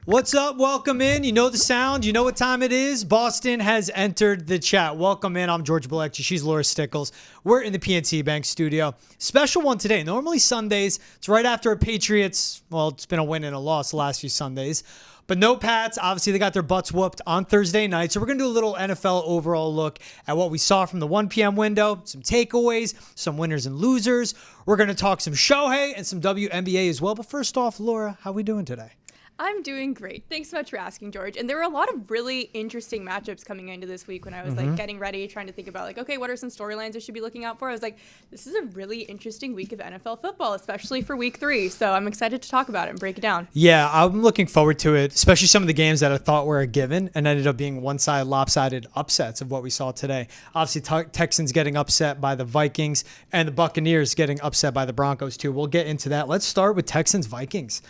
What's up? Welcome in. You know the sound. You know what time it is. Boston has entered the chat. Welcome in. I'm George Balekji. She's Laura Stickells. We're in the PNC Bank studio. Special one today. Normally Sundays, it's right after a Patriots. Well, it's been a win and a loss the last few Sundays. But no Pats. Obviously, they got their butts whooped on Thursday night. So we're going to do a little NFL overall look at what we saw from the 1 p.m. window, some takeaways, some winners and losers. We're going to talk some Shohei and some WNBA as well. But first off, Laura, how are we doing today? I'm doing great. Thanks so much for asking, George. And there were a lot of really interesting matchups coming into this week when I was getting ready, trying to think about okay, what are some storylines I should be looking out for? I was like, this is a really interesting week of NFL football, especially for week 3. So I'm excited to talk about it and break it down. Yeah, I'm looking forward to it, especially some of the games that I thought were a given and ended up being one-side lopsided upsets of what we saw today. Obviously, Texans getting upset by the Vikings and the Buccaneers getting upset by the Broncos too. We'll get into that. Let's start with Texans-Vikings.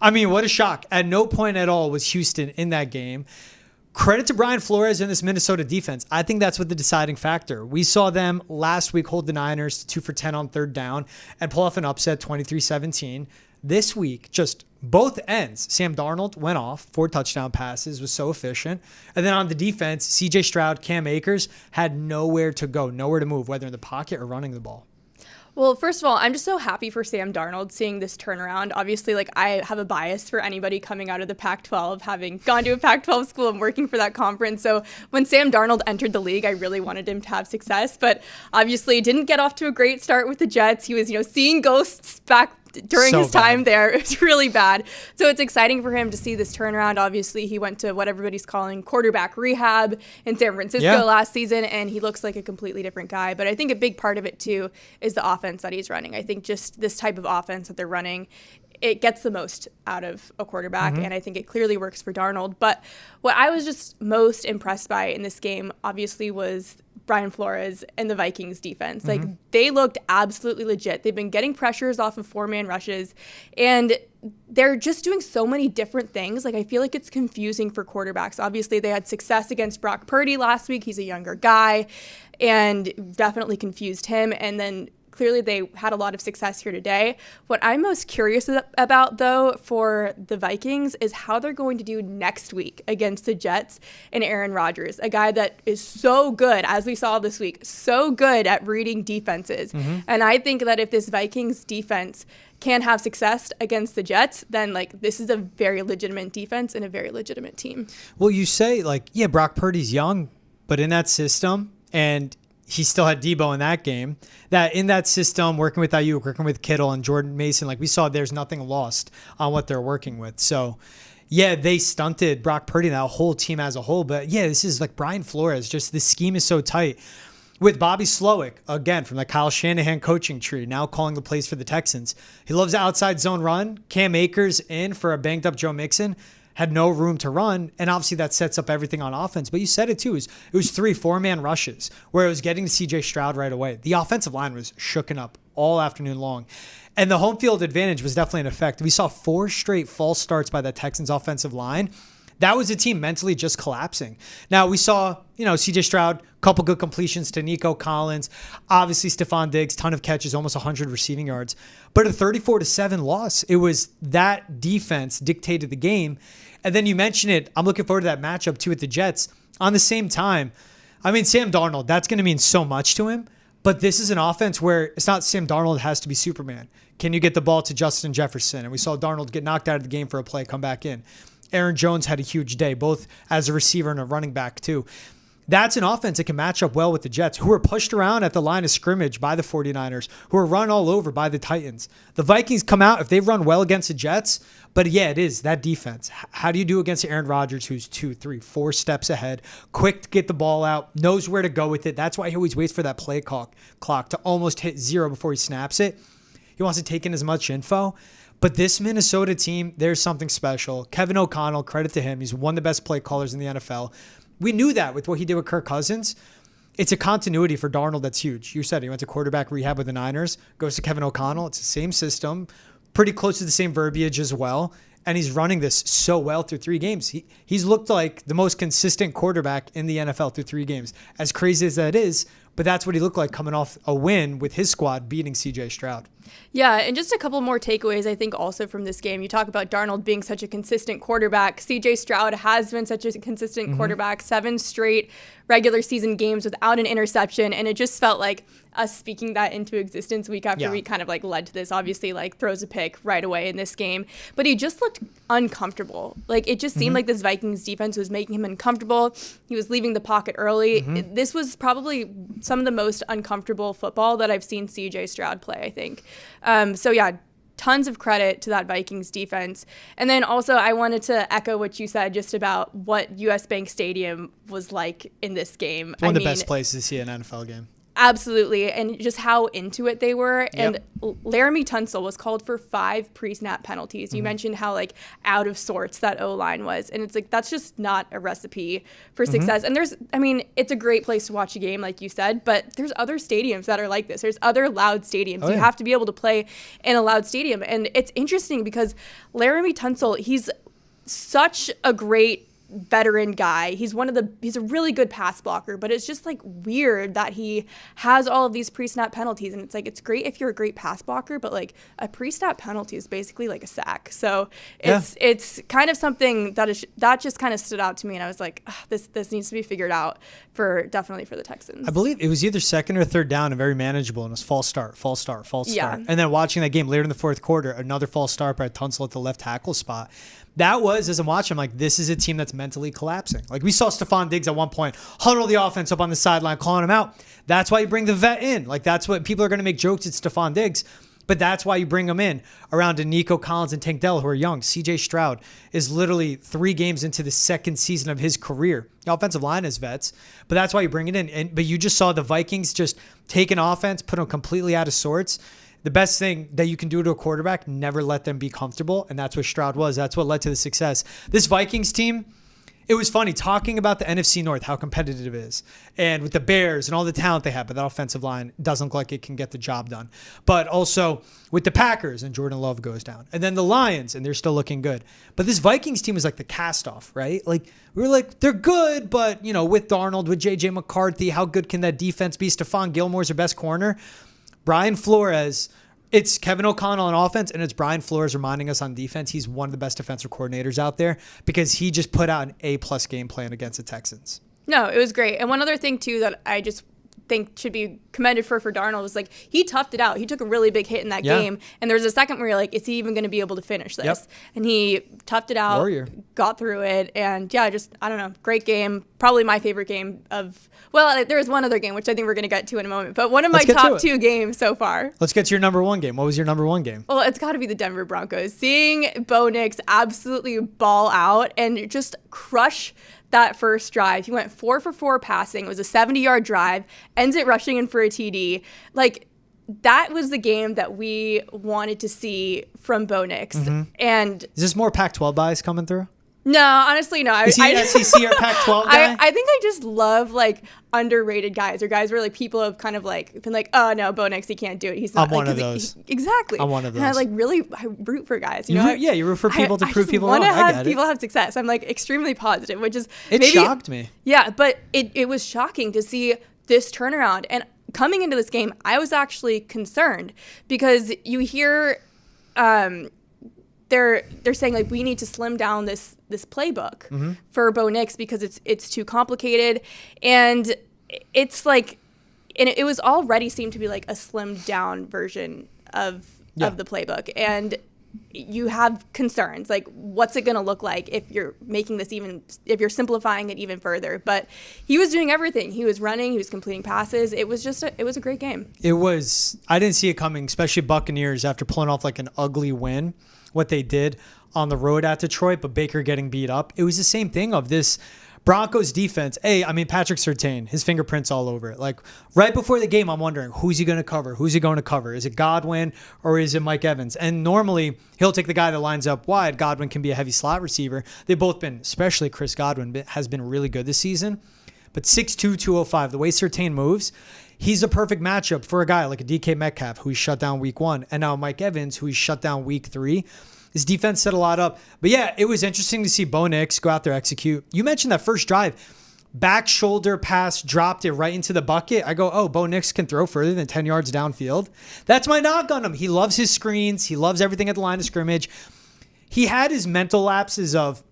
I mean, what a shock. At no point at all was Houston in that game. Credit to Brian Flores and this Minnesota defense. I think that's what the deciding factor. We saw them last week hold the Niners to 2 for 10 on third down and pull off an upset 23-17. This week, just both ends. Sam Darnold went off, 4 touchdown passes, was so efficient. And then on the defense, CJ Stroud, Cam Akers had nowhere to go, nowhere to move, whether in the pocket or running the ball. Well, first of all, I'm just so happy for Sam Darnold seeing this turnaround. Obviously, I have a bias for anybody coming out of the Pac-12, having gone to a Pac-12 school and working for that conference. So when Sam Darnold entered the league, I really wanted him to have success. But obviously, didn't get off to a great start with the Jets. He was, seeing ghosts back during his time there. It was really bad. So it's exciting for him to see this turnaround. Obviously, he went to what everybody's calling quarterback rehab in San Francisco last season, and he looks like a completely different guy. But I think a big part of it, too, is the offense that he's running. I think just this type of offense that they're running, it gets the most out of a quarterback, and I think it clearly works for Darnold. But what I was just most impressed by in this game, obviously, was Brian Flores and the Vikings defense. They looked absolutely legit. They've been getting pressures off of 4-man rushes, and they're just doing so many different things. I feel like it's confusing for quarterbacks. Obviously, they had success against Brock Purdy last week. He's a younger guy, and definitely confused him. And then clearly they had a lot of success here today. What I'm most curious about, though, for the Vikings is how they're going to do next week against the Jets and Aaron Rodgers, a guy that is so good, as we saw this week, so good at reading defenses. And I think that if this Vikings defense can have success against the Jets, then this is a very legitimate defense and a very legitimate team. Well, you say Brock Purdy's young, but in that system, and he still had Debo in that game, that in that system, working with Ayuk, working with Kittle and Jordan Mason, we saw there's nothing lost on what they're working with. So, they stunted Brock Purdy and that whole team as a whole. But, this is Brian Flores. Just the scheme is so tight. With Bobby Slowick, again, from the Kyle Shanahan coaching tree, now calling the plays for the Texans. He loves the outside zone run. Cam Akers in for a banged-up Joe Mixon. Had no room to run, and obviously that sets up everything on offense. But you said it too, it was 3 4-man rushes where it was getting to CJ Stroud right away. The offensive line was shooken up all afternoon long. And the home field advantage was definitely in effect. We saw 4 straight false starts by the Texans offensive line. That was a team mentally just collapsing. Now we saw, CJ Stroud, couple good completions to Nico Collins, obviously Stephon Diggs, ton of catches, almost 100 receiving yards. But a 34-7 loss. It was that defense dictated the game. And then you mentioned it. I'm looking forward to that matchup too with the Jets. On the same time, Sam Darnold, that's going to mean so much to him. But this is an offense where it's not Sam Darnold has to be Superman. Can you get the ball to Justin Jefferson? And we saw Darnold get knocked out of the game for a play, come back in. Aaron Jones had a huge day, both as a receiver and a running back too. That's an offense that can match up well with the Jets, who were pushed around at the line of scrimmage by the 49ers, who were run all over by the Titans. The Vikings come out, if they run well against the Jets, but it is that defense. How do you do against Aaron Rodgers, who's 2, 3, 4 steps ahead, quick to get the ball out, knows where to go with it? That's why he always waits for that play clock to almost hit 0 before he snaps it. He wants to take in as much info. But this Minnesota team, there's something special. Kevin O'Connell, credit to him. He's one of the best play callers in the NFL. We knew that with what he did with Kirk Cousins. It's a continuity for Darnold that's huge. You said he went to quarterback rehab with the Niners, goes to Kevin O'Connell. It's the same system, pretty close to the same verbiage as well. And he's running this so well through 3 games. He's looked like the most consistent quarterback in the NFL through 3 games. As crazy as that is, but that's what he looked like coming off a win with his squad beating CJ Stroud. Yeah, and just a couple more takeaways, I think, also from this game. You talk about Darnold being such a consistent quarterback. CJ Stroud has been such a consistent quarterback, 7 straight regular season games without an interception, and it just felt like us speaking that into existence week after week kind of like led to this. Obviously, like throws a pick right away in this game, but he just looked uncomfortable. Like it just seemed like this Vikings defense was making him uncomfortable. He was leaving the pocket early. This was probably some of the most uncomfortable football that I've seen CJ Stroud play, I think. So yeah, tons of credit to that Vikings defense. And then also I wanted to echo what you said just about what US Bank Stadium was like in this game. One of the best places to see an NFL game. Absolutely. And just how into it they were. And Laramie Tunsil was called for 5 pre-snap penalties. You mentioned how like out of sorts that O-line was. And it's like, that's just not a recipe for success. And it's a great place to watch a game, like you said, but there's other stadiums that are like this. There's other loud stadiums. You have to be able to play in a loud stadium. And it's interesting because Laramie Tunsil, he's such a great veteran guy. He's a really good pass blocker, but it's just like weird that he has all of these pre-snap penalties. And it's like, it's great if you're a great pass blocker, but like a pre-snap penalty is basically like a sack. So it's kind of something that just kind of stood out to me. And I was like, this needs to be figured out definitely for the Texans. I believe it was either second or third down and very manageable, and it was false start. And then watching that game later in the fourth quarter, another false start by Tunsil at the left tackle spot. That was, as I'm watching, I'm like, this is a team that's mentally collapsing. Like we saw Stephon Diggs at one point huddle the offense up on the sideline, calling him out. That's why you bring the vet in. Like that's what people are going to make jokes at Stephon Diggs, but that's why you bring him in around Nico Collins and Tank Dell, who are young. CJ Stroud is literally 3 games into the second season of his career. The offensive line is vets, but that's why you bring it in. But you just saw the Vikings just take an offense, put them completely out of sorts. The best thing that you can do to a quarterback, never let them be comfortable. And that's what Stroud was. That's what led to the success. This Vikings team, it was funny talking about the NFC North, how competitive it is. And with the Bears and all the talent they have, but that offensive line doesn't look like it can get the job done. But also with the Packers, and Jordan Love goes down. And then the Lions, and they're still looking good. But this Vikings team is like the cast-off, right? Like, we were like, they're good, but, with Darnold, with J.J. McCarthy, how good can that defense be? Stephon Gilmore's their best corner. Brian Flores, it's Kevin O'Connell on offense, and it's Brian Flores reminding us on defense. He's one of the best defensive coordinators out there because he just put out an A-plus game plan against the Texans. No, it was great. And one other thing, too, that I just think should be commended for Darnold was like he toughed it out. He took a really big hit in that game, and there was a second where you're like, is he even going to be able to finish this? And he toughed it out, got through it, and I don't know, great game. Probably my favorite game there was one other game which I think we're going to get to in a moment, but one of my top 2 games so far. Let's get to your number 1 game. What was your number 1 game? Well, it's got to be the Denver Broncos. Seeing Bo Nix absolutely ball out and just crush that first drive. He went 4 for 4 passing. It was a 70-yard drive, ends it rushing in for a TD. Like, that was the game that we wanted to see from Bo Nix. And is this more Pac-12 bias coming through? No, honestly, no. Is he an SEC or Pac-12 guy? I think I just love like underrated guys, or guys where like people have kind of like been like, oh no, Bo Nix, he can't do it. He's not. I'm one of those. Exactly. I'm one of those. And I root for guys. You root for people to prove people wrong. I want to have people have success. I'm like extremely positive, which is shocked me. Yeah, but it was shocking to see this turnaround. And coming into this game, I was actually concerned because you hear they're saying like we need to slim down this playbook for Bo Nix because it's too complicated, and it's like, and it was already seemed to be like a slimmed down version of the playbook, and you have concerns like what's it going to look like if you're making this if you're simplifying it even further. But he was doing everything. He was running, he was completing passes. It was a great game. I didn't see it coming, especially Buccaneers after pulling off like an ugly win, what they did on the road at Detroit, but Baker getting beat up. It was the same thing of this Broncos defense. Patrick Surtain, his fingerprints all over it. Like right before the game, I'm wondering, who's he going to cover? Who's he going to cover? Is it Godwin or is it Mike Evans? And normally he'll take the guy that lines up wide. Godwin can be a heavy slot receiver. They've both been, especially Chris Godwin, has been really good this season. But 6'2", 205, the way Surtain moves, he's a perfect matchup for a guy like a DK Metcalf, who he shut down week 1, and now Mike Evans, who he shut down week 3. His defense set a lot up. But yeah, it was interesting to see Bo Nix go out there, execute. You mentioned that first drive. back shoulder pass, dropped it right into the bucket. I go, oh, Bo Nix can throw further than 10 yards downfield. That's my knock on him. He loves his screens. He loves everything at the line of scrimmage. He had his mental lapses of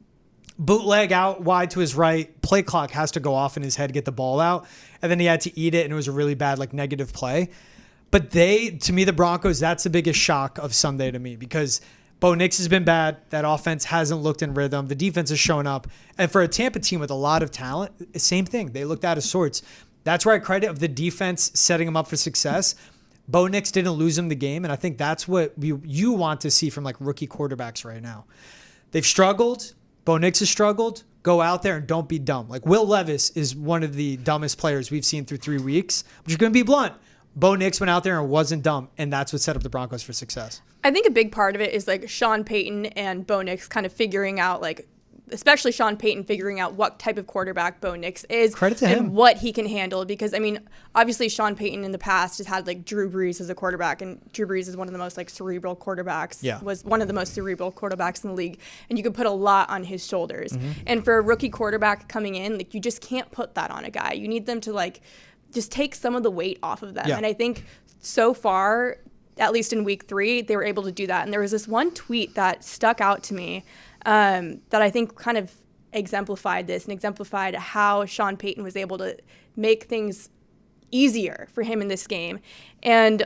bootleg out wide to his right. Play clock has to go off in his head, get the ball out. And then he had to eat it, and it was a really bad, like, negative play. But to me, the Broncos, that's the biggest shock of Sunday to me, because Bo Nix has been bad. That offense hasn't looked in rhythm. The defense has shown up. And for a Tampa team with a lot of talent, same thing. They looked out of sorts. That's where I credit of the defense setting them up for success. Bo Nix didn't lose him the game, and I think that's what you want to see from, like, rookie quarterbacks right now. They've struggled. Bo Nix has struggled. Go out there and don't be dumb. Like, Will Levis is one of the dumbest players we've seen through 3 weeks. I'm just going to be blunt. Bo Nix went out there and wasn't dumb, and that's what set up the Broncos for success. I think a big part of it is, like, Sean Payton and Bo Nix kind of figuring out, like, especially Sean Payton figuring out what type of quarterback Bo Nix is. Credit to him. And what he can handle. Because, I mean, obviously Sean Payton in the past has had, like, Drew Brees as a quarterback, and Drew Brees is one of the most, like, cerebral quarterbacks. Yeah. Was one of the most cerebral quarterbacks in the league. And you could put a lot on his shoulders. And for a rookie quarterback coming in, like, you just can't put that on a guy. You need them to, like, just take some of the weight off of them. Yeah. And I think so far, at least in week 3, they were able to do that. And there was this one tweet that stuck out to me that I think kind of exemplified this and exemplified how Sean Payton was able to make things easier for him in this game. And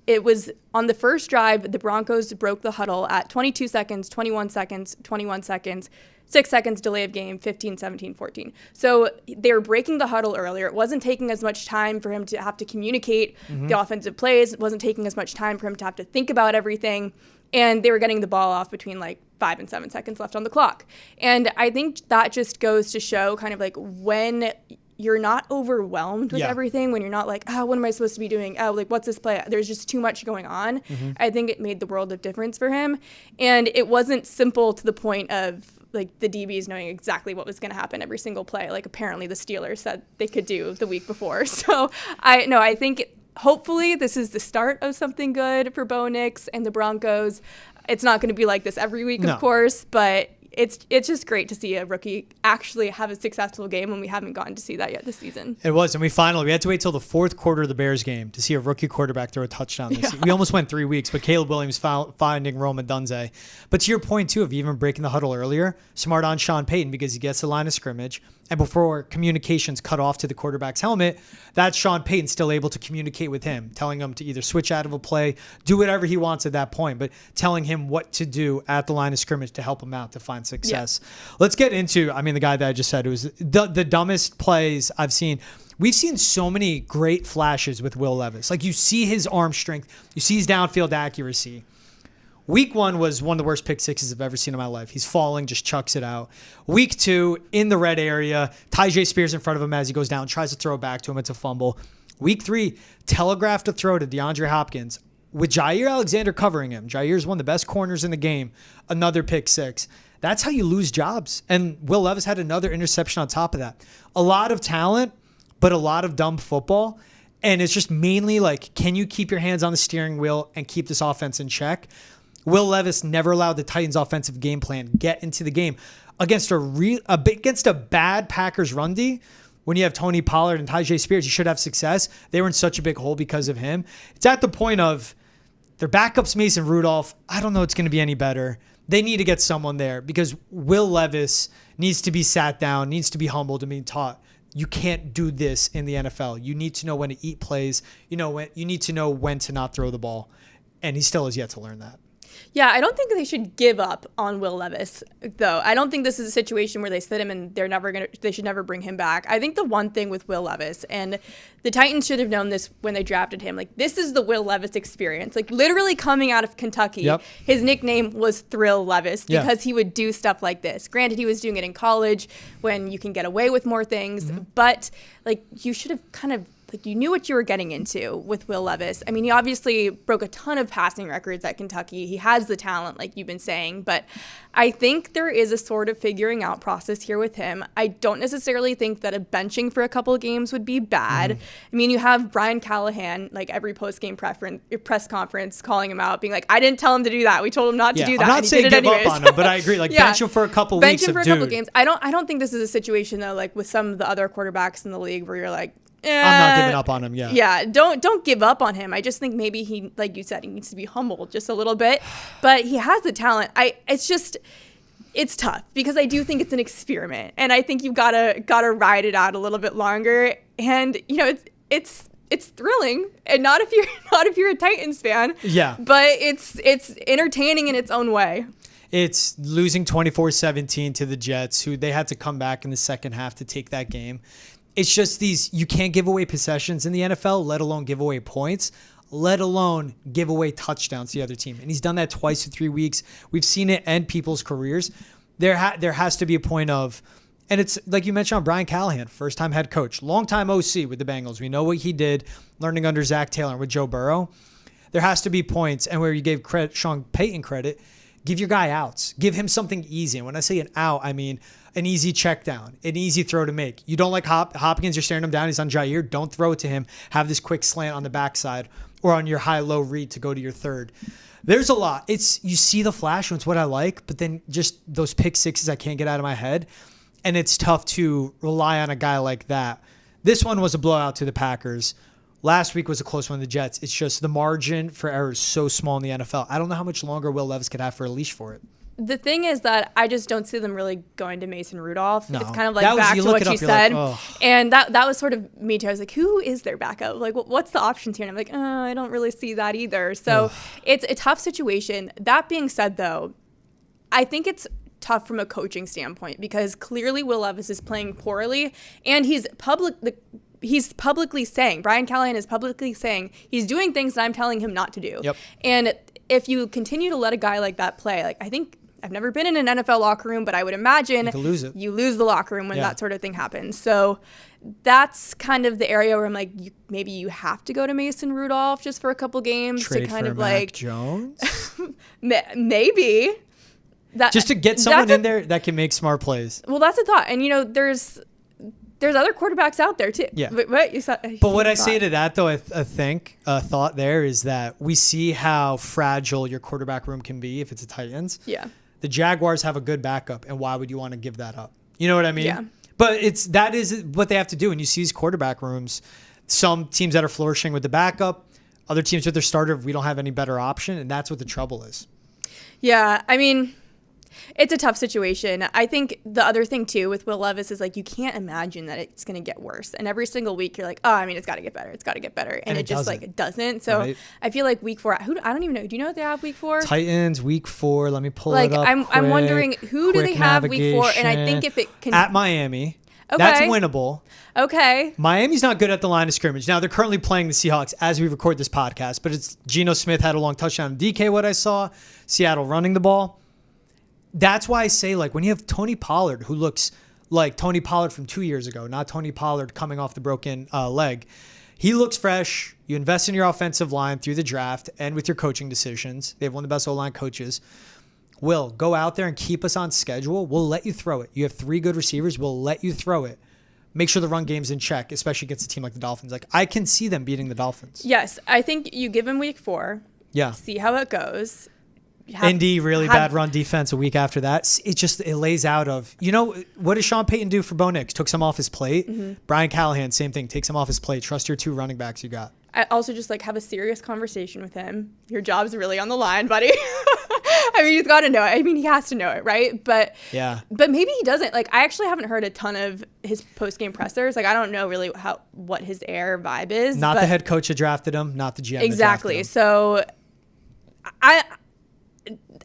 it was on the first drive, the Broncos broke the huddle at 22 seconds, 21 seconds, 21 seconds, 6 seconds delay of game, 15, 17, 14. So they were breaking the huddle earlier. It wasn't taking as much time for him to have to communicate the offensive plays. It wasn't taking as much time for him to have to think about everything. And they were getting the ball off between, like, 5 and 7 seconds left on the clock. And I think that just goes to show kind of, like, when you're not overwhelmed with everything, when you're not like, oh, what am I supposed to be doing? Oh, like, what's this play? There's just too much going on. I think it made the world of difference for him. And it wasn't simple to the point of, like, the DBs knowing exactly what was going to happen every single play. Like, apparently the Steelers said they could do the week before. So I think hopefully this is the start of something good for Bo Nix and the Broncos. It's not going to be like this every week, of course, but it's just great to see a rookie actually have a successful game when we haven't gotten to see that yet this season. It was, and we had to wait till the fourth quarter of the Bears game to see a rookie quarterback throw a touchdown this season. We almost went 3 weeks, but Caleb Williams finding Rome Odunze. But to your point, too, of even breaking the huddle earlier, smart on Sean Payton, because he gets the line of scrimmage, and before communications cut off to the quarterback's helmet, that's Sean Payton still able to communicate with him, telling him to either switch out of a play, do whatever he wants at that point, but telling him what to do at the line of scrimmage to help him out to find success. Yeah. Let's get into, the guy that I just said, it was the dumbest plays I've seen. We've seen so many great flashes with Will Levis. Like, you see his arm strength, you see his downfield accuracy. Week 1 was one of the worst pick sixes I've ever seen in my life. He's falling, just chucks it out. Week 2, in the red area, Tyjae Spears in front of him as he goes down, tries to throw it back to him. It's a fumble. Week 3, telegraphed a throw to DeAndre Hopkins with Jair Alexander covering him. Jair is one of the best corners in the game. Another pick 6. That's how you lose jobs. And Will Levis had another interception on top of that. A lot of talent, but a lot of dumb football. And it's just mainly like, can you keep your hands on the steering wheel and keep this offense in check? Will Levis never allowed the Titans' offensive game plan get into the game against a bad Packers run D. When you have Tony Pollard and Tyjae Spears, you should have success. They were in such a big hole because of him. It's at the point of their backups, Mason Rudolph. I don't know it's going to be any better. They need to get someone there because Will Levis needs to be sat down, needs to be humbled and being taught. You can't do this in the NFL. You need to know when to eat plays. You need to know when to not throw the ball. And he still has yet to learn that. Yeah, I don't think they should give up on Will Levis, though. I don't think this is a situation where they sit him and they should never bring him back. I think the one thing with Will Levis, and the Titans should have known this when they drafted him, like, this is the Will Levis experience. Like, literally coming out of Kentucky, his nickname was Thrill Levis because he would do stuff like this. Granted, he was doing it in college when you can get away with more things, but, like, you should have kind of like you knew what you were getting into with Will Levis. I mean, he obviously broke a ton of passing records at Kentucky. He has the talent, like you've been saying, but I think there is a sort of figuring out process here with him. I don't necessarily think that a benching for a couple of games would be bad. I mean, you have Brian Callahan, like every post-game press conference, calling him out, being like, I didn't tell him to do that. We told him not to do that. I'm not saying give up on him, but I agree. Like bench him for a couple weeks. Bench him for a couple games. I don't think this is a situation though, like with some of the other quarterbacks in the league where you're like, I'm not giving up on him. Yeah. Don't give up on him. I just think maybe he, like you said, he needs to be humbled just a little bit, but he has the talent. It's tough because I do think it's an experiment, and I think you've gotta ride it out a little bit longer. And you know, it's thrilling, and not if you're a Titans fan. Yeah. But it's entertaining in its own way. It's losing 24-17 to the Jets, who they had to come back in the second half to take that game. It's just you can't give away possessions in the NFL, let alone give away points, let alone give away touchdowns to the other team. And he's done that twice in 3 weeks. We've seen it end people's careers. There has to be a point of, and it's like you mentioned on Brian Callahan, first-time head coach, long-time OC with the Bengals. We know what he did learning under Zach Taylor and with Joe Burrow. There has to be points, and where you gave Sean Payton credit, give your guy outs. Give him something easy. And when I say an out, I mean an easy check down, an easy throw to make. You don't like Hopkins, you're staring him down, he's on Jair. Don't throw it to him. Have this quick slant on the backside or on your high-low read to go to your third. There's a lot. You see the flash, and it's what I like, but then just those pick sixes I can't get out of my head. And it's tough to rely on a guy like that. This one was a blowout to the Packers. Last week was a close one to the Jets. It's just the margin for error is so small in the NFL. I don't know how much longer Will Levis could have for a leash for it. The thing is that I just don't see them really going to Mason Rudolph. No. It's kind of like back to what you said. And that was sort of me too. I was like, who is their backup? Like, what's the options here? And I'm like, I don't really see that either. So it's a tough situation. That being said, though, I think it's tough from a coaching standpoint because clearly Will Levis is playing poorly, and he's publicly saying, Brian Callahan is publicly saying he's doing things that I'm telling him not to do. Yep. And if you continue to let a guy like that play, like I think I've never been in an NFL locker room, but I would imagine you lose the locker room when that sort of thing happens. So that's kind of the area where I'm like, maybe you have to go to Mason Rudolph just for a couple games Trade to kind for of Mac like Jones? Maybe. Just to get someone in there that can make smart plays. Well, that's a thought. And, you know, there's other quarterbacks out there, too. Yeah. But what I say to that, though, I think a thought there is that we see how fragile your quarterback room can be if it's a Titans. Yeah. The Jaguars have a good backup, and why would you want to give that up? You know what I mean? Yeah. But that is what they have to do. And you see these quarterback rooms, some teams that are flourishing with the backup, other teams with their starter, we don't have any better option, and that's what the trouble is. Yeah, I mean, it's a tough situation. I think the other thing, too, with Will Levis is, like, you can't imagine that it's going to get worse. And every single week, you're like, it's got to get better. It's got to get better. And it just, like, it doesn't. So right. I feel like week 4, I don't even know. Do you know what they have week 4? Titans, week 4. Let me pull it up I'm wondering, who do they have week 4? And I think if it can... At Miami. Okay. That's winnable. Okay. Miami's not good at the line of scrimmage. Now, they're currently playing the Seahawks as we record this podcast, but it's Geno Smith had a long touchdown. DK, what I saw, Seattle running the ball. That's why I say, like, when you have Tony Pollard, who looks like Tony Pollard from 2 years ago, not Tony Pollard coming off the broken leg, he looks fresh. You invest in your offensive line through the draft and with your coaching decisions. They have one of the best O-line coaches. Will, go out there and keep us on schedule. We'll let you throw it. You have 3 good receivers. We'll let you throw it. Make sure the run game's in check, especially against a team like the Dolphins. Like, I can see them beating the Dolphins. Yes, I think you give him week 4. Yeah. See how it goes. Indy, really bad run defense a week after that. It lays out of, what does Sean Payton do for Bo Nix? Took some off his plate. Mm-hmm. Brian Callahan, same thing. Takes him off his plate. Trust your 2 running backs you got. I also just have a serious conversation with him. Your job's really on the line, buddy. I mean, he's got to know it. I mean, he has to know it, right? But yeah. But maybe he doesn't. Like, I actually haven't heard a ton of his post-game pressers. Like, I don't know really what his air vibe is. Not the head coach that drafted him, not the GM exactly. that drafted him. So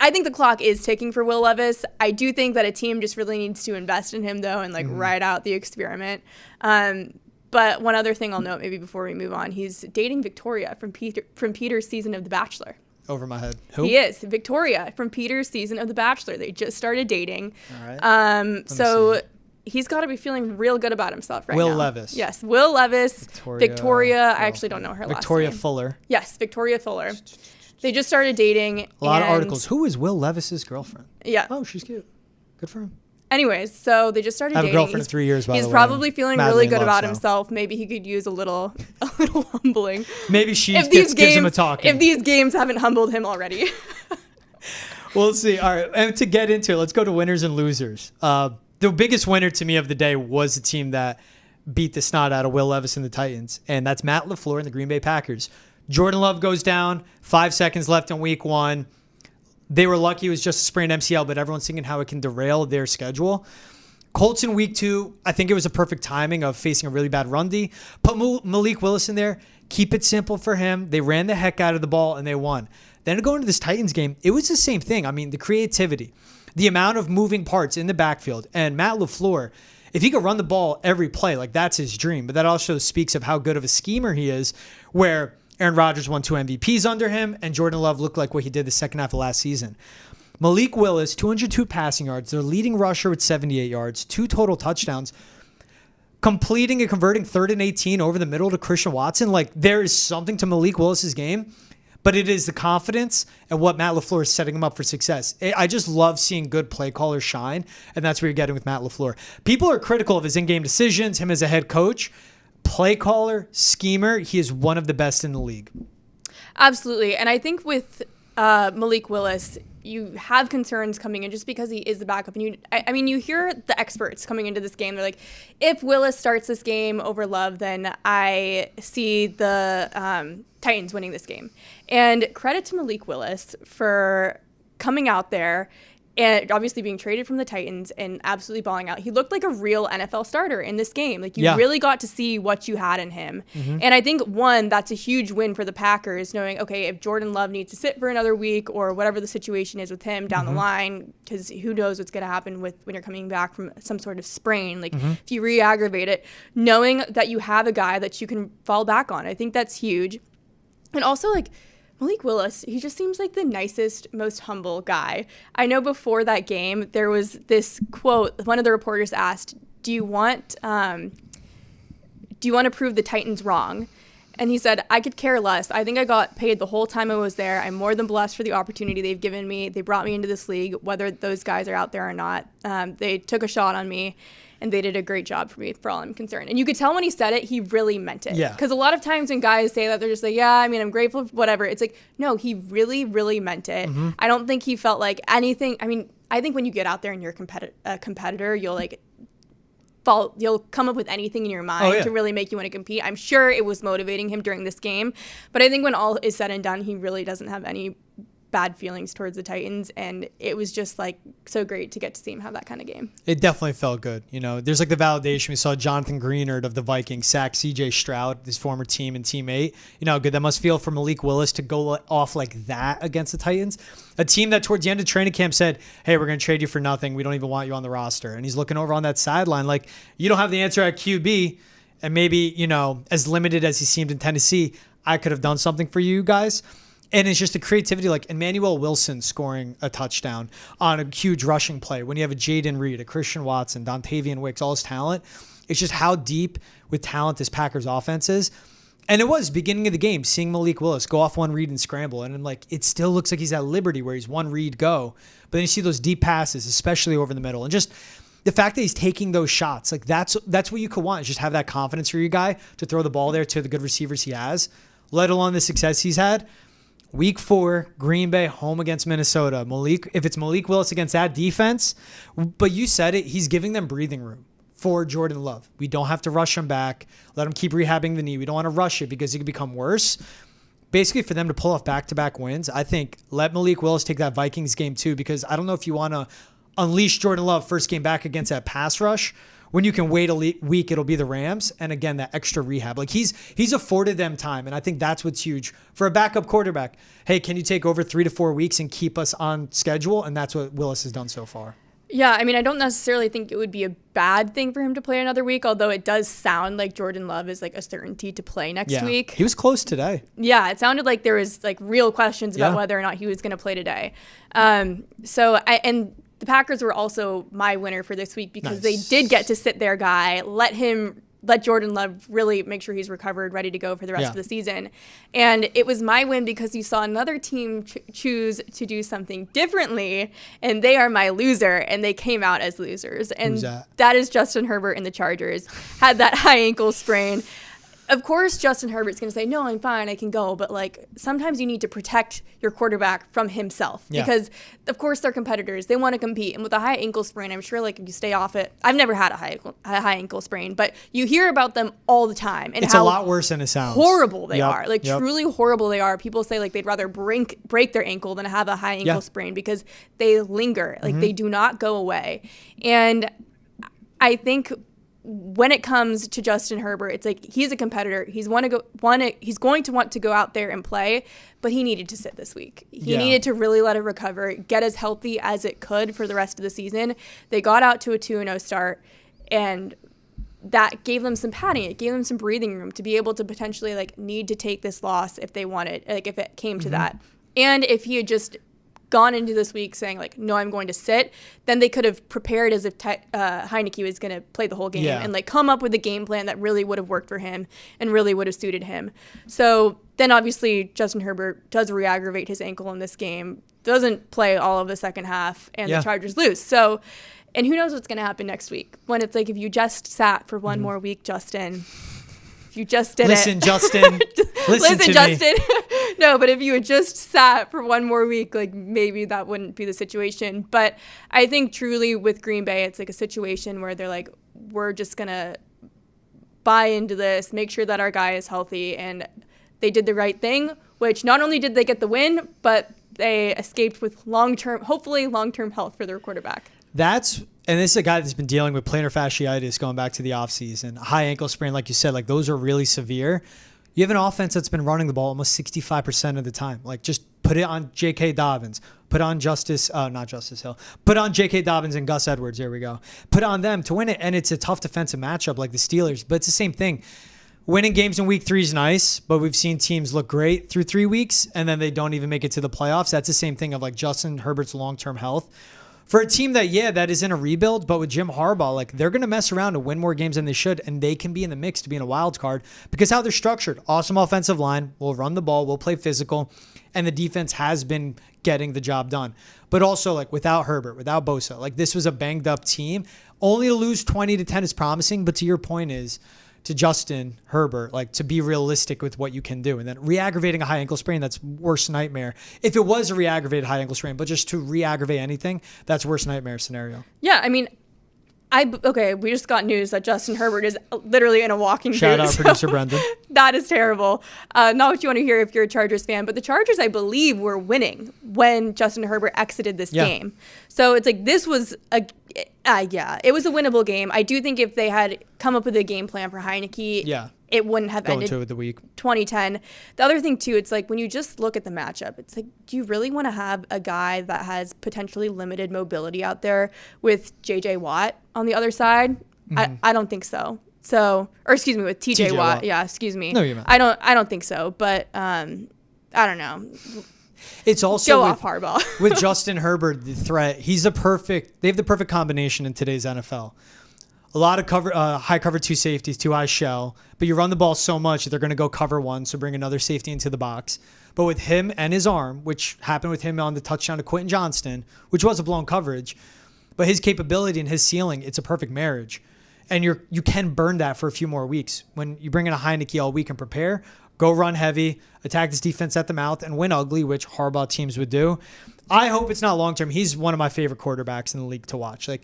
I think the clock is ticking for Will Levis. I do think that a team just really needs to invest in him, though, and ride out the experiment. But one other thing I'll note maybe before we move on, he's dating Victoria from Peter's season of The Bachelor. Over my head. Who? He is. Victoria from Peter's season of The Bachelor. They just started dating. All right. So he's got to be feeling real good about himself right now. Will Levis. Yes, Will Levis. Victoria. I actually don't know her last name. Victoria Fuller. Yes, Victoria Fuller. They just started dating. A lot of articles. Who is Will Levis's girlfirlfriend? Yeah. Oh, she's cute. Good for him. Anyways, so they just started dating. I have a girlfriend of 3 years, by the way. He's probably feeling really good about so. himself. Maybe he could use a little humbling. Maybe she gives him a talking. If these games haven't humbled him already. We'll see. All right. And to get into it, let's go to winners and losers. The biggest winner to me of the day was the team that beat the snot out of Will Levis and the Titans, and that's Matt LaFleur and the Green Bay Packers. Jordan Love goes down, 5 seconds left in week 1. They were lucky it was just a sprained MCL, but everyone's thinking how it can derail their schedule. Colts in week 2, I think it was a perfect timing of facing a really bad run D. Put Malik Willis in there. Keep it simple for him. They ran the heck out of the ball, and they won. Then going to this Titans game, it was the same thing. I mean, the creativity, the amount of moving parts in the backfield, and Matt LaFleur, if he could run the ball every play, like that's his dream. But that also speaks of how good of a schemer he is, where Aaron Rodgers won 2 MVPs under him, and Jordan Love looked like what he did the second half of last season. Malik Willis, 202 passing yards. Their leading rusher with 78 yards, 2 total touchdowns. Completing and converting 3rd and 18 over the middle to Christian Watson. Like, there is something to Malik Willis's game, but it is the confidence and what Matt LaFleur is setting him up for success. I just love seeing good play callers shine, and that's what you're getting with Matt LaFleur. People are critical of his in-game decisions, him as a head coach. Play caller, schemer, he is one of the best in the league. Absolutely. And I think with Malik Willis, you have concerns coming in just because he is the backup. And you hear the experts coming into this game. They're like, if Willis starts this game over Love, then I see the Titans winning this game. And credit to Malik Willis for coming out there and obviously being traded from the Titans and absolutely balling out. He looked like a real NFL starter in this game. Like, you really got to see what you had in him. Mm-hmm. And I think, one, that's a huge win for the Packers, knowing, okay, if Jordan Love needs to sit for another week or whatever the situation is with him down the line, because who knows what's going to happen when you're coming back from some sort of sprain. Like, if you re-aggravate it, knowing that you have a guy that you can fall back on, I think that's huge. And also, like, Malik Willis, he just seems like the nicest, most humble guy. I know before that game, there was this quote. One of the reporters asked, do you want to prove the Titans wrong? And he said, I could care less. I think I got paid the whole time I was there. I'm more than blessed for the opportunity they've given me. They brought me into this league, whether those guys are out there or not. They took a shot on me, and they did a great job for me, for all I'm concerned. And you could tell when he said it, he really meant it. Yeah. Because a lot of times when guys say that, they're just like, yeah, I mean, I'm grateful for whatever. It's like, no, he really, really meant it. Mm-hmm. I don't think he felt like anything. I mean, I think when you get out there and you're a competitor, you'll you'll come up with anything in your mind to really make you want to compete. I'm sure it was motivating him during this game. But I think when all is said and done, he really doesn't have any bad feelings towards the Titans, and it was just like so great to get to see him have that kind of game. It definitely felt good. You know, there's like the validation. We saw Jonathan Greenard of the Vikings sack CJ Stroud, his former team and teammate. You know how good that must feel for Malik Willis to go off like that against the Titans, a team that towards the end of training camp said, hey, we're going to trade you for nothing. We don't even want you on the roster. And he's looking over on that sideline like, you don't have the answer at QB, and maybe, you know, as limited as he seemed in Tennessee, I could have done something for you guys. And it's just the creativity, like Emmanuel Wilson scoring a touchdown on a huge rushing play. When you have a Jaden Reed, a Christian Watson, Dontavian Wicks, all his talent. It's just how deep with talent this Packers offense is. And it was beginning of the game, seeing Malik Willis go off one read and scramble. And like, it still looks like he's at liberty where he's one read go. But then you see those deep passes, especially over the middle. And just the fact that he's taking those shots, like that's what you could want, is just have that confidence for your guy to throw the ball there to the good receivers he has, let alone the success he's had. Week 4, Green Bay home against Minnesota. If it's Malik Willis against that defense, but you said it, he's giving them breathing room for Jordan Love. We don't have to rush him back. Let him keep rehabbing the knee. We don't want to rush it because it could become worse. Basically, for them to pull off back-to-back wins, I think let Malik Willis take that Vikings game too, because I don't know if you want to unleash Jordan Love first game back against that pass rush. When you can wait a week, it'll be the Rams. And again, that extra rehab. Like he's afforded them time. And I think that's what's huge for a backup quarterback. Hey, can you take over 3 to 4 weeks and keep us on schedule? And that's what Willis has done so far. Yeah, I mean, I don't necessarily think it would be a bad thing for him to play another week, although it does sound like Jordan Love is like a certainty to play next week. He was close today. Yeah, it sounded like there was like real questions about whether or not he was going to play today. the Packers were also my winner for this week because they Nice. did get to sit their guy, let Jordan Love really make sure he's recovered, ready to go for the rest of the season. And it was my win because you saw another team choose to do something differently, and they are my loser, and they came out as losers. And that is Justin Herbert and the Chargers. Had that high ankle sprain. Of course, Justin Herbert's going to say, no, I'm fine, I can go. But, like, sometimes you need to protect your quarterback from himself. Yeah. Because, of course, they're competitors. They want to compete. And with a high ankle sprain, I'm sure, like, if you stay off it. I've never had a high ankle sprain. But you hear about them all the time. And it's how a lot worse than it sounds. Horrible they are. Like, truly horrible they are. People say, like, they'd rather break their ankle than have a high ankle sprain because they linger. Like, they do not go away. And I think when it comes to Justin Herbert, it's like he's a competitor. He's going to want to go out there and play, but he needed to sit this week. He needed to really let it recover, get as healthy as it could for the rest of the season. They got out to a 2-0 start, and that gave them some padding. It gave them some breathing room to be able to potentially like need to take this loss if they wanted, like if it came to that. And if he had just gone into this week saying like, no, I'm going to sit, then they could have prepared as if Heineke was going to play the whole game and like come up with a game plan that really would have worked for him and really would have suited him. So then obviously Justin Herbert does re-aggravate his ankle in this game, doesn't play all of the second half, and the Chargers lose. So, and who knows what's going to happen next week when it's like, if you just sat for one more week, Justin, if you just did Listen, it. Justin. Listen to Justin. me. No, but if you had just sat for one more week, like maybe that wouldn't be the situation. But I think truly with Green Bay, it's like a situation where they're like, we're just going to buy into this, make sure that our guy is healthy. And they did the right thing, which not only did they get the win, but they escaped with hopefully long-term health for their quarterback. And this is a guy that's been dealing with plantar fasciitis going back to the offseason. High ankle sprain, like you said, like those are really severe. You have an offense that's been running the ball almost 65% of the time. Like just put it on J.K. Dobbins. Put on not Justice Hill. Put on J.K. Dobbins and Gus Edwards. There we go. Put on them to win it. And it's a tough defensive matchup like the Steelers. But it's the same thing. Winning games in week 3 is nice, but we've seen teams look great through 3 weeks, and then they don't even make it to the playoffs. That's the same thing of like Justin Herbert's long-term health. For a team that is in a rebuild, but with Jim Harbaugh, like they're going to mess around and win more games than they should, and they can be in the mix to be in a wild card because how they're structured. Awesome offensive line. We'll run the ball. We'll play physical, and the defense has been getting the job done. But also, like without Herbert, without Bosa, like this was a banged up team. Only to lose 20-10 is promising, but to your point is, to Justin Herbert, like to be realistic with what you can do. And then re-aggravating a high ankle sprain, that's worst nightmare. If it was a re-aggravated high ankle sprain, but just to re-aggravate anything, that's worst nightmare scenario. Yeah, I mean, we just got news that Justin Herbert is literally in a walking boot. Shout out producer Brendan. That is terrible. Not what you want to hear if you're a Chargers fan, but the Chargers, I believe, were winning when Justin Herbert exited this game. So it's like this was it was a winnable game. I do think if they had come up with a game plan for Heineke, it wouldn't have ended to the week 2010. The other thing too, it's like when you just look at the matchup, it's like, do you really want to have a guy that has potentially limited mobility out there with JJ Watt on the other side? I don't think so. With TJ Watt. Yeah, excuse me. No, you're not. I don't think so. But I don't know. It's also off Harbaugh. With Justin Herbert, the threat, they have the perfect combination in today's NFL. A lot of high cover 2 safeties, 2 high shell, but you run the ball so much that they're going to go cover 1, so bring another safety into the box. But with him and his arm, which happened with him on the touchdown to Quentin Johnston, which was a blown coverage, but his capability and his ceiling, it's a perfect marriage. And you can burn that for a few more weeks. When you bring in a Heineke all week and prepare, go run heavy, attack this defense at the mouth, and win ugly, which Harbaugh teams would do. I hope it's not long-term. He's one of my favorite quarterbacks in the league to watch. Like,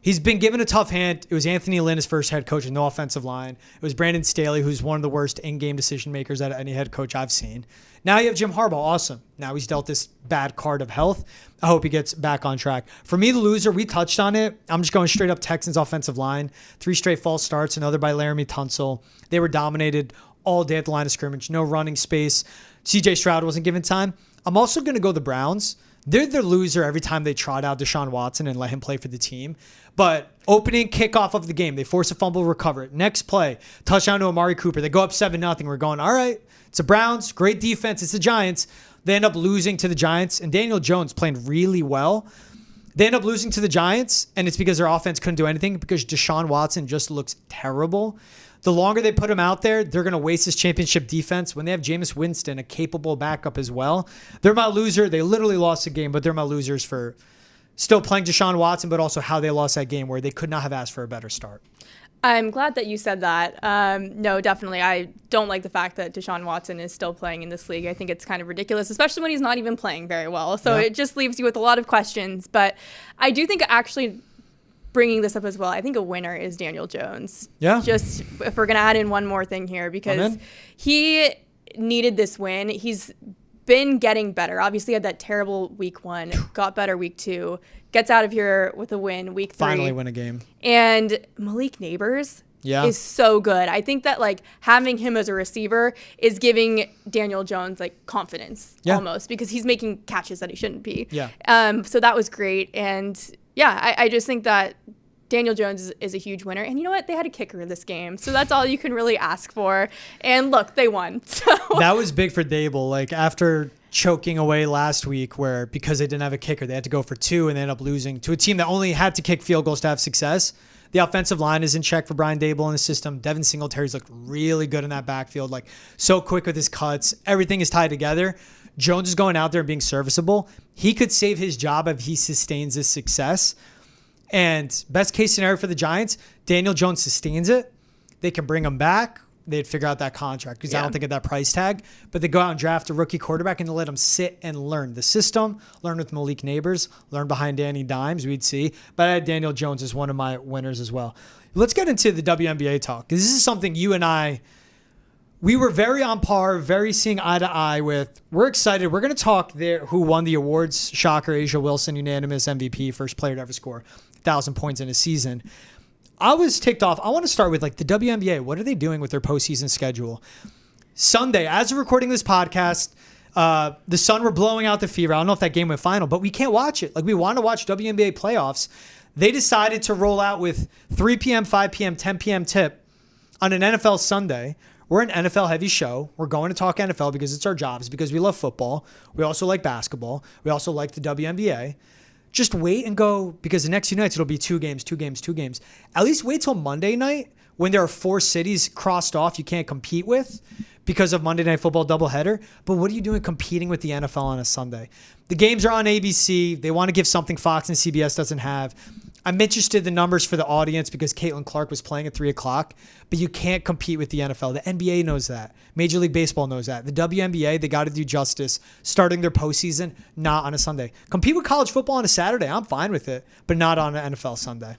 he's been given a tough hand. It was Anthony Lynn, his first head coach with no offensive line. It was Brandon Staley, who's one of the worst in-game decision makers out of any head coach I've seen. Now you have Jim Harbaugh. Awesome. Now he's dealt this bad card of health. I hope he gets back on track. For me, the loser, we touched on it. I'm just going straight up Texans offensive line. 3 straight false starts, another by Laramie Tunsil. They were dominated all day at the line of scrimmage. No running space. CJ Stroud wasn't given time. I'm also going to go the Browns. They're the loser every time they trot out Deshaun Watson and let him play for the team. But opening kickoff of the game, they force a fumble, recover it. Next play, touchdown to Amari Cooper. They go up 7-0. We're going, all right, it's the Browns. Great defense. It's the Giants. They end up losing to the Giants. And Daniel Jones playing really well. They end up losing to the Giants, and it's because their offense couldn't do anything because Deshaun Watson just looks terrible. The longer they put him out there, they're going to waste his championship defense. When they have Jameis Winston, a capable backup as well, they're my loser. They literally lost the game, but they're my losers for still playing Deshaun Watson, but also how they lost that game where they could not have asked for a better start. I'm glad that you said that. No, definitely. I don't like the fact that Deshaun Watson is still playing in this league. I think it's kind of ridiculous, especially when he's not even playing very well. So it just leaves you with a lot of questions. But I do think actually bringing this up as well, I think a winner is Daniel Jones. Yeah. Just if we're going to add in one more thing here, because he needed this win. He's been getting better. Obviously had that terrible week 1, got better week 2, gets out of here with a win week 3. Finally win a game. And Malik Neighbors is so good. I think that like having him as a receiver is giving Daniel Jones like confidence almost, because he's making catches that he shouldn't be. So that was great. And I just think that Daniel Jones is a huge winner. And you know what? They had a kicker in this game. So that's all you can really ask for. And look, they won. So that was big for Dable. Like after choking away last week where because they didn't have a kicker, they had to go for 2 and they ended up losing to a team that only had to kick field goals to have success. The offensive line is in check for Brian Dable in the system. Devin Singletary's looked really good in that backfield. Like so quick with his cuts. Everything is tied together. Jones is going out there and being serviceable. He could save his job if he sustains this success. And best case scenario for the Giants, Daniel Jones sustains it. They can bring him back. They'd figure out that contract because I don't think of that price tag. But they go out and draft a rookie quarterback and they let him sit and learn the system, learn with Malik Neighbors, learn behind Danny Dimes. We'd see. But I had Daniel Jones as one of my winners as well. Let's get into the WNBA talk, because this is something you and I, we were very on par, very seeing eye to eye with. We're excited. We're going to talk there who won the awards. Shocker, Asia Wilson, unanimous MVP, first player to ever score 1,000 points in a season. I was ticked off. I want to start with like the WNBA. What are they doing with their postseason schedule? Sunday, as we're recording this podcast, the Sun were blowing out the Fever. I don't know if that game went final, but we can't watch it. Like we want to watch WNBA playoffs. They decided to roll out with 3 p.m., 5 p.m., 10 p.m. tip on an NFL Sunday. We're an NFL heavy show. We're going to talk NFL because it's our jobs, because we love football. We also like basketball. We also like the WNBA. Just wait and go, because the next 2 nights it'll be 2 games. At least wait till Monday night when there are 4 cities crossed off you can't compete with because of Monday Night Football doubleheader. But what are you doing competing with the NFL on a Sunday? The games are on ABC. They want to give something Fox and CBS doesn't have. I'm interested in the numbers for the audience because Caitlin Clark was playing at 3 o'clock, but you can't compete with the NFL. The NBA knows that. Major League Baseball knows that. The WNBA, they got to do justice starting their postseason, not on a Sunday. Compete with college football on a Saturday. I'm fine with it, but not on an NFL Sunday.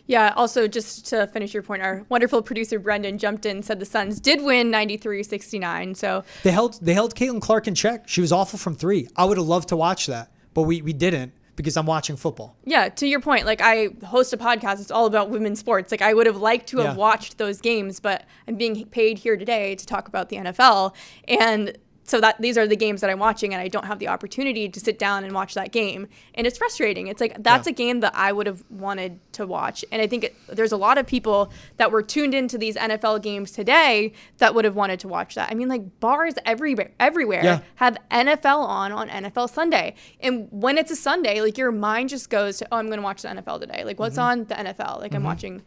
Yeah, also just to finish your point, our wonderful producer Brendan jumped in, said the Suns did win 93-69. So they held Caitlin Clark in check. She was awful from 3. I would have loved to watch that, but we didn't, because I'm watching football. Yeah, to your point, like I host a podcast, it's all about women's sports. Like I would have liked to have watched those games, but I'm being paid here today to talk about the NFL. And so that these are the games that I'm watching, and I don't have the opportunity to sit down and watch that game. And it's frustrating. It's like, that's a game that I would have wanted to watch. And I think there's a lot of people that were tuned into these NFL games today that would have wanted to watch that. I mean, like bars everywhere have NFL on NFL Sunday. And when it's a Sunday, like your mind just goes to, oh, I'm going to watch the NFL today. Like what's on the NFL? Like I'm watching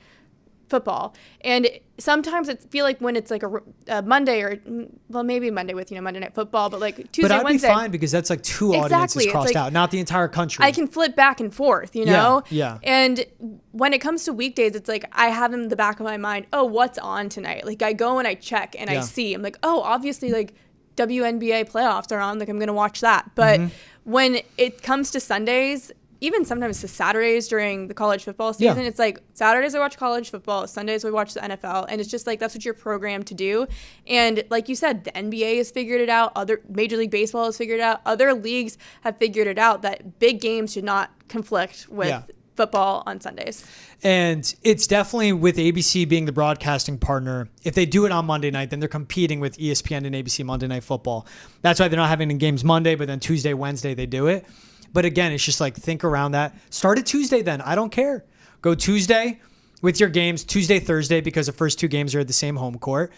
football. And sometimes it feel like when it's like a Monday, or well, maybe Monday with Monday Night Football, but like Tuesday, but I'd Wednesday, be fine, because that's like 2 audiences crossed out, not the entire country. I can flip back and forth, you know. Yeah. And when it comes to weekdays, it's like I have in the back of my mind, oh, what's on tonight? Like I go and I check and I see, I'm like, oh, obviously like WNBA playoffs are on, like I'm gonna watch that. But when it comes to Sundays, even sometimes to Saturdays during the college football season, it's like Saturdays I watch college football, Sundays we watch the NFL, and it's just like that's what you're programmed to do. And like you said, the NBA has figured it out, other Major League Baseball has figured it out, other leagues have figured it out that big games should not conflict with football on Sundays. And it's definitely, with ABC being the broadcasting partner, if they do it on Monday night, then they're competing with ESPN and ABC Monday Night Football. That's why they're not having games Monday, but then Tuesday, Wednesday they do it. But again, it's just like, think around that. Start at Tuesday then. I don't care. Go Tuesday with your games, Tuesday, Thursday, because the first 2 games are at the same home court.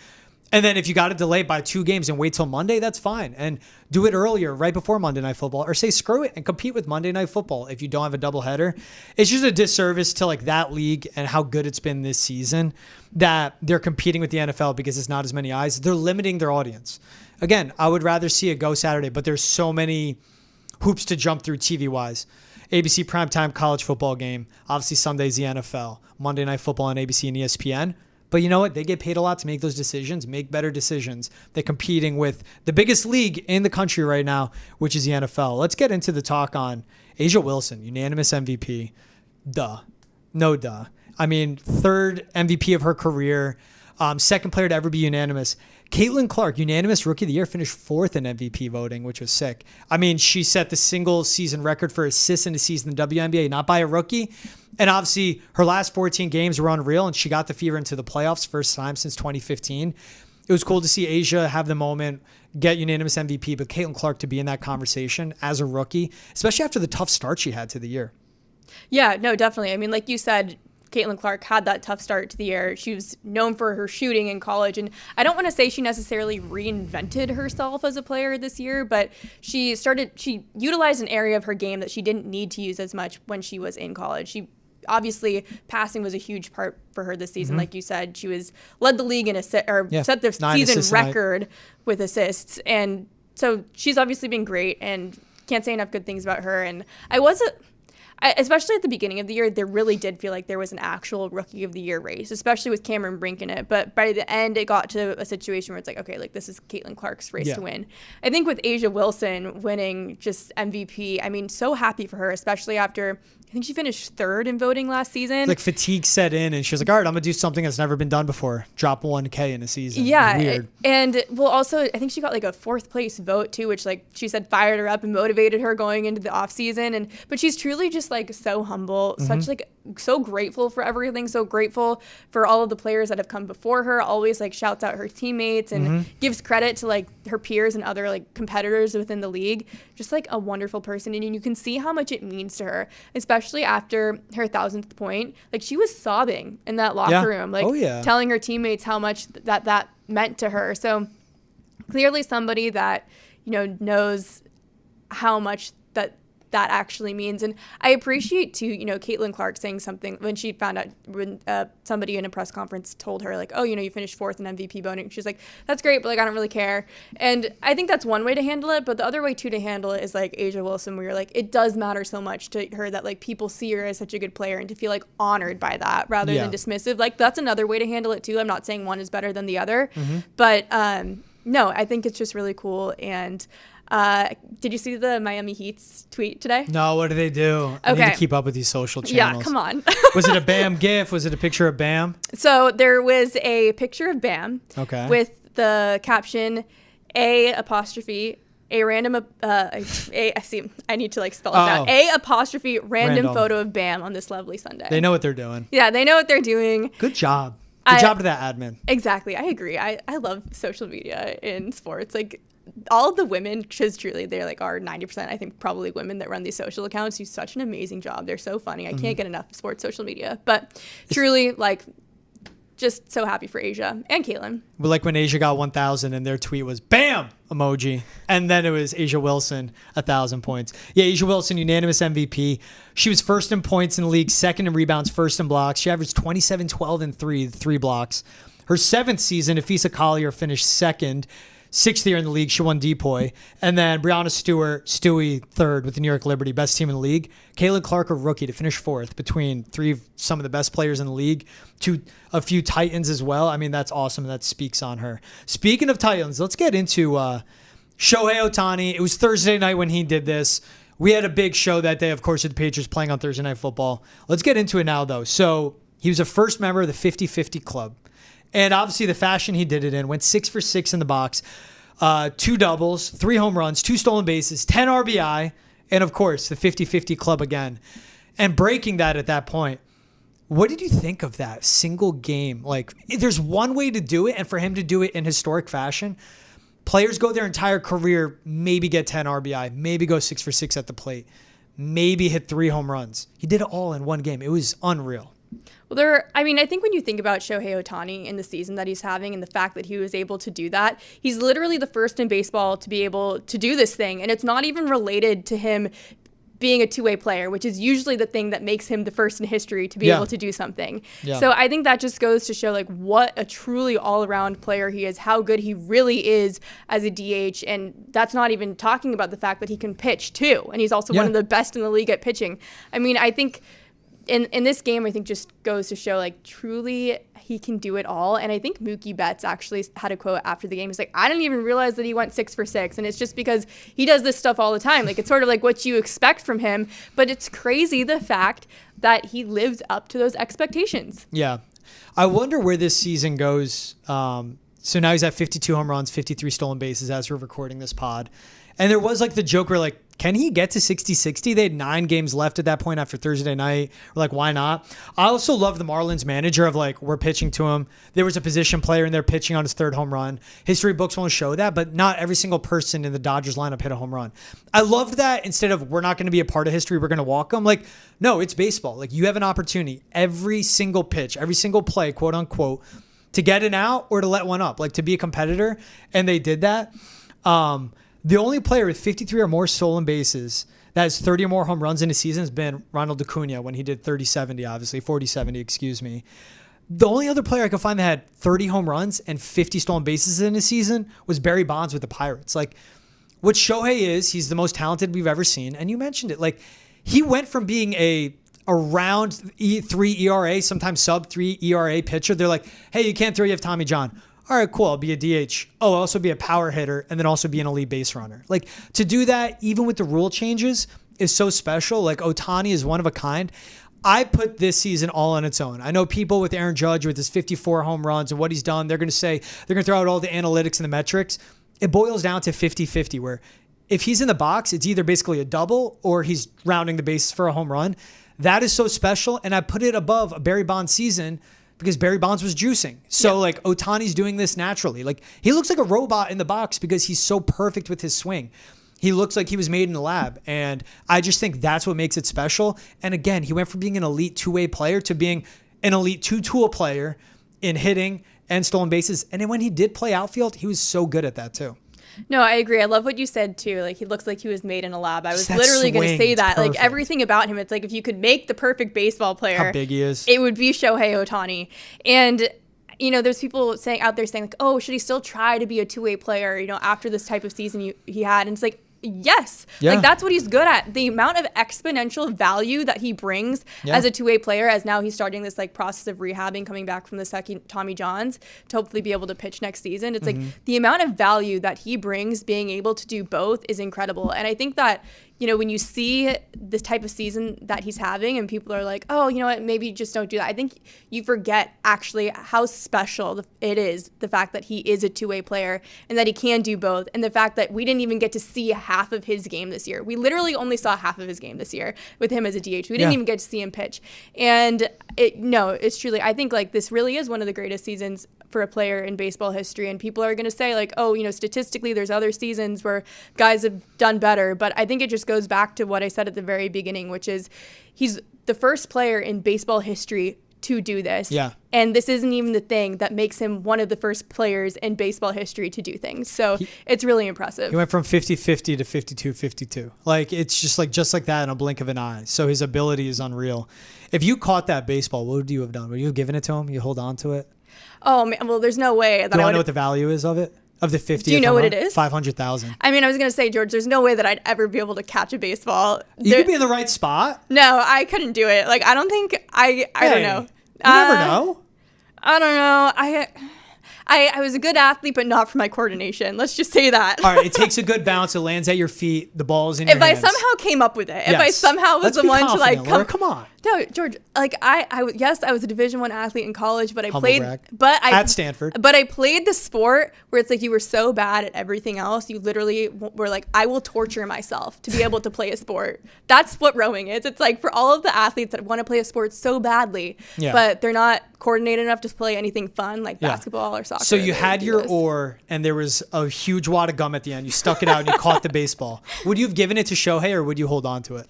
And then if you got to delay by 2 games and wait till Monday, that's fine. And do it earlier, right before Monday Night Football, or say screw it and compete with Monday Night Football if you don't have a doubleheader. It's just a disservice to like that league and how good it's been this season that they're competing with the NFL because it's not as many eyes. They're limiting their audience. Again, I would rather see it go Saturday, but there's so many hoops to jump through TV-wise. ABC primetime college football game. Obviously, Sunday's the NFL. Monday Night Football on ABC and ESPN. But you know what? They get paid a lot to make those decisions, make better decisions. They're competing with the biggest league in the country right now, which is the NFL. Let's get into the talk on A'ja Wilson, unanimous MVP. Duh. No duh. I mean, 3rd MVP of her career, 2nd player to ever be unanimous. Caitlin Clark, unanimous Rookie of the Year, finished 4th in MVP voting, which was sick. I mean, she set the single season record for assists in a season in the WNBA, not by a rookie. And obviously, her last 14 games were unreal, and she got the fever into the playoffs first time since 2015. It was cool to see A'ja have the moment, get unanimous MVP, but Caitlin Clark to be in that conversation as a rookie, especially after the tough start she had to the year. Yeah, no, definitely. I mean, like you said, Caitlin Clark had that tough start to the year. She was known for her shooting in college, and I don't want to say she necessarily reinvented herself as a player this year, but she utilized an area of her game that she didn't need to use as much when she was in college. Obviously, passing was a huge part for her this season. Like you said, she led the league in set the season record with assists, and so she's obviously been great. And can't say enough good things about her. And especially at the beginning of the year, there really did feel like there was an actual Rookie of the Year race, especially with Cameron Brink in it. But by the end, it got to a situation where it's like, okay, like this is Caitlin Clark's race to win. I think with A'ja Wilson winning just MVP, I mean, so happy for her, especially after I think she finished 3rd in voting last season. Like fatigue set in, and she was like, all right, I'm going to do something that's never been done before. Drop 1K in a season. Yeah. Weird. And well, also, I think she got like a 4th place vote too, which like she said fired her up and motivated her going into the off season. But she's truly just like so humble, such like so grateful for everything, so grateful for all of the players that have come before her, always like shouts out her teammates and gives credit to like her peers and other like competitors within the league. Just like a wonderful person. And you can see how much it means to her, especially after her 1,000th point. Like she was sobbing in that locker room, like telling her teammates how much that meant to her. So clearly somebody that, knows how much that actually means. And I appreciate too, Caitlin Clark saying something when she found out when somebody in a press conference told her like, oh, you finished 4th in MVP voting. She's like, that's great, but like, I don't really care. And I think that's one way to handle it. But the other way too to handle it is like A'ja Wilson, where you're like, it does matter so much to her that like people see her as such a good player and to feel like honored by that rather than dismissive. Like that's another way to handle it too. I'm not saying one is better than the other, but no, I think it's just really cool. And did you see the Miami Heat's tweet today? No, what do they do? I need to keep up with these social channels. Yeah, come on. Was it a Bam GIF? Was it a picture of Bam? So there was a picture of Bam with the caption A' a random I see I need to like spell this out. A' random photo of Bam on this lovely Sunday. They know what they're doing. Yeah, they know what they're doing. Good job. Good job to that admin. Exactly. I agree. I love social media in sports. Like all of the women, because truly they're like are 90%, I think probably women that run these social accounts do such an amazing job. They're so funny. I can't get enough of sports social media. But truly like just so happy for A'ja and Caitlin. But like when A'ja got 1,000 and their tweet was BAM emoji. And then it was A'ja Wilson, 1,000 points. Yeah, A'ja Wilson, unanimous MVP. She was 1st in points in the league, 2nd in rebounds, 1st in blocks. She averaged 27, 12, and 3 blocks. Her 7th season, Afisa Collier finished 2nd. 6th year in the league, she won DPOY. And then Breonna Stewart, Stewie, 3rd with the New York Liberty, best team in the league. Caitlin Clark, a rookie, to finish 4th between 3 of some of the best players in the league, to a few Titans as well. I mean, that's awesome. That speaks on her. Speaking of Titans, let's get into Shohei Ohtani. It was Thursday night when he did this. We had a big show that day, of course, with the Patriots playing on Thursday Night Football. Let's get into it now, though. So he was a first member of the 50-50 club. And obviously the fashion he did it in, went 6 for 6 in the box, 2 doubles, 3 home runs, 2 stolen bases, 10 RBI, and of course the 50-50 club again. And breaking that at that point, what did you think of that single game? Like, there's one way to do it, and for him to do it in historic fashion, players go their entire career, maybe get 10 RBI, maybe go 6 for 6 at the plate, maybe hit 3 home runs. He did it all in one game. It was unreal. Well, I think when you think about Shohei Ohtani in the season that he's having and the fact that he was able to do that, he's literally the first in baseball to be able to do this thing. And it's not even related to him being a two-way player, which is usually the thing that makes him the first in history to be able to do something. Yeah. So I think that just goes to show like what a truly all-around player he is, how good he really is as a DH. And that's not even talking about the fact that he can pitch too. And he's also one of the best in the league at pitching. I mean, I think in this game, I think just goes to show like truly he can do it all. And I think Mookie Betts actually had a quote after the game. He's like, I didn't even realize that he went 6 for 6. And it's just because he does this stuff all the time. Like, it's sort of like what you expect from him. But it's crazy the fact that he lives up to those expectations. Yeah. I wonder where this season goes. So now he's at 52 home runs, 53 stolen bases as we're recording this pod. And there was like the joke where like, can he get to 60-60? They had 9 games left at that point after Thursday night. We're like, why not? I also love the Marlins manager of like, we're pitching to him. There was a position player in there pitching on his 3rd home run. History books won't show that, but not every single person in the Dodgers lineup hit a home run. I loved that instead of we're not going to be a part of history, we're going to walk them. Like, no, it's baseball. Like you have an opportunity every single pitch, every single play, quote unquote, to get an out or to let one up, like to be a competitor. And they did that. The only player with 53 or more stolen bases that has 30 or more home runs in a season has been Ronald Acuna when he did 30-70, obviously, 40-70, excuse me. The only other player I could find that had 30 home runs and 50 stolen bases in a season was Barry Bonds with the Pirates. Like, what Shohei is, he's the most talented we've ever seen. And you mentioned it. Like, he went from being a around 3 ERA, sometimes sub 3 ERA pitcher. They're like, hey, you can't throw, you have Tommy John. All right, cool. I'll be a DH. Oh, I'll also be a power hitter and then also be an elite base runner. Like to do that, even with the rule changes, is so special. Like Ohtani is one of a kind. I put this season all on its own. I know people with Aaron Judge with his 54 home runs and what he's done, they're going to say, they're going to throw out all the analytics and the metrics. It boils down to 50-50 where if he's in the box, it's either basically a double or he's rounding the bases for a home run. That is so special. And I put it above a Barry Bonds season because Barry Bonds was juicing. So like Ohtani's doing this naturally. Like he looks like a robot in the box because he's so perfect with his swing. He looks like he was made in the lab. And I just think that's what makes it special. And again, he went from being an elite two-way player to being an elite two-tool player in hitting and stolen bases. And then when he did play outfield, he was so good at that too. No, I agree. I love what you said too. Like he looks like he was made in a lab. I was literally going to say that. Like everything about him, it's like if you could make the perfect baseball player, how big he is, it would be Shohei Ohtani. And you know, there's people out there saying like, oh, should he still try to be a two-way player? You know, after this type of season he had, and it's like, yes. Like that's what he's good at. The amount of exponential value that he brings as a two-way player, as now he's starting this like process of rehabbing, coming back from the second Tommy Johns to hopefully be able to pitch next season. It's like the amount of value that he brings being able to do both is incredible. And I think that, you know, when you see this type of season that he's having and people are like, oh, you know what, maybe just don't do that. I think you forget actually how special it is, the fact that he is a two-way player and that he can do both. And the fact that we didn't even get to see half of his game this year. We literally only saw half of his game this year with him as a DH. We didn't even get to see him pitch. And it's truly, I think like this really is one of the greatest seasons for a player in baseball history. And people are going to say like, oh, you know, statistically there's other seasons where guys have done better. But I think it just goes back to what I said at the very beginning, which is he's the first player in baseball history to do this. Yeah. And this isn't even the thing that makes him one of the first players in baseball history to do things. So it's really impressive. He went from 50-50 to 52-52. Like it's just like that in a blink of an eye. So his ability is unreal. If you caught that baseball, what would you have done? Would you have given it to him? You hold on to it? Oh, man, well, there's no way. Do I know what the value is of it? Of the 50? Do you know what it is? 500,000. I mean, I was going to say, George, there's no way that I'd ever be able to catch a baseball. You could be in the right spot. No, I couldn't do it. Like, I don't think I don't know. You never know. I don't know. I was a good athlete, but not for my coordination. Let's just say that. All right, it takes a good bounce. It lands at your feet. The ball's in your hands. If I somehow came up with it, if I somehow was the one to like come on. No, George. Like I was a Division I athlete in college, but I Humble played. Brag. At Stanford. But I played the sport where it's like you were so bad at everything else, you literally were like, I will torture myself to be able to play a sport. That's what rowing is. It's like for all of the athletes that want to play a sport so badly, but they're not coordinated enough to play anything fun like basketball or soccer. So you had your oar and there was a huge wad of gum at the end. You stuck it out and you caught the baseball. Would you have given it to Shohei or would you hold on to it?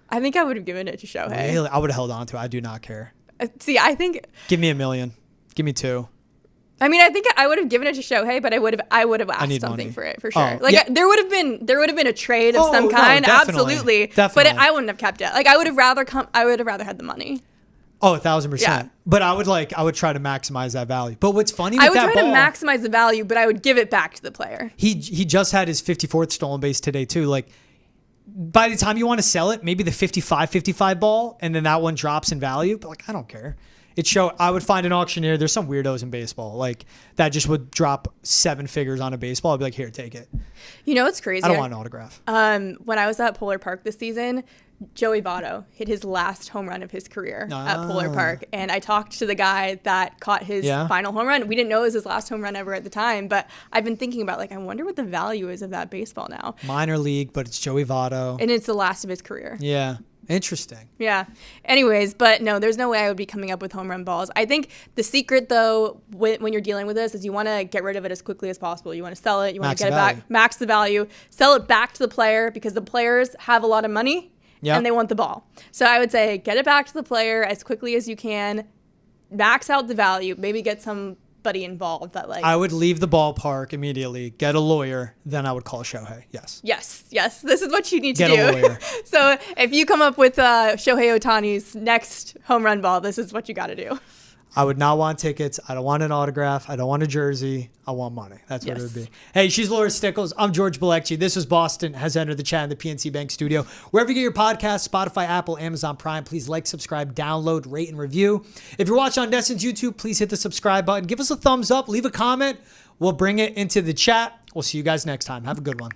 I think I would have given it to Shohei. Really? I would have held on to it. I do not care. See, I think. Give me $1 million. Give me 2. I mean, I think I would have given it to Shohei, but I would have asked something money. for it for sure. Oh, like yeah. there would have been a trade of some kind, no, absolutely. Definitely. But I wouldn't have kept it. Like I would have rather had the money. Oh, 1,000%. Yeah. But I would try to maximize that value. But what's funny with I would that try ball, to maximize the value, but I would give it back to the player. he just had his 54th stolen base today too. Like by the time you want to sell it, maybe the 55 ball, and then that one drops in value. But like I don't care. I would find an auctioneer. There's some weirdos in baseball like that just would drop 7 figures on a baseball. I'd be like, here, take it. You know what's crazy? I don't want an autograph. When I was at Polar Park this season, Joey Votto hit his last home run of his career at Polar Park. And I talked to the guy that caught his final home run. We didn't know it was his last home run ever at the time, but I've been thinking about like, I wonder what the value is of that baseball now. Minor league, but it's Joey Votto. And it's the last of his career. Yeah. Interesting. Yeah. Anyways, but no, there's no way I would be coming up with home run balls. I think the secret, though, when you're dealing with this is you want to get rid of it as quickly as possible. You want to sell it. You want to get it back, max the value, sell it back to the player because the players have a lot of money and they want the ball. So I would say get it back to the player as quickly as you can, max out the value, maybe get somebody involved that like. I would leave the ballpark immediately, get a lawyer, then I would call Shohei. Yes. Yes. This is what you need to get do. A lawyer. So if you come up with Shohei Ohtani's next home run ball, this is what you got to do. I would not want tickets. I don't want an autograph. I don't want a jersey. I want money. That's what it would be. Hey, she's Laura Stickells. I'm George Balekji. This was Boston Has Entered the Chat in the PNC Bank studio. Wherever you get your podcasts, Spotify, Apple, Amazon Prime, please like, subscribe, download, rate, and review. If you're watching on Destin's YouTube, please hit the subscribe button. Give us a thumbs up. Leave a comment. We'll bring it into the chat. We'll see you guys next time. Have a good one.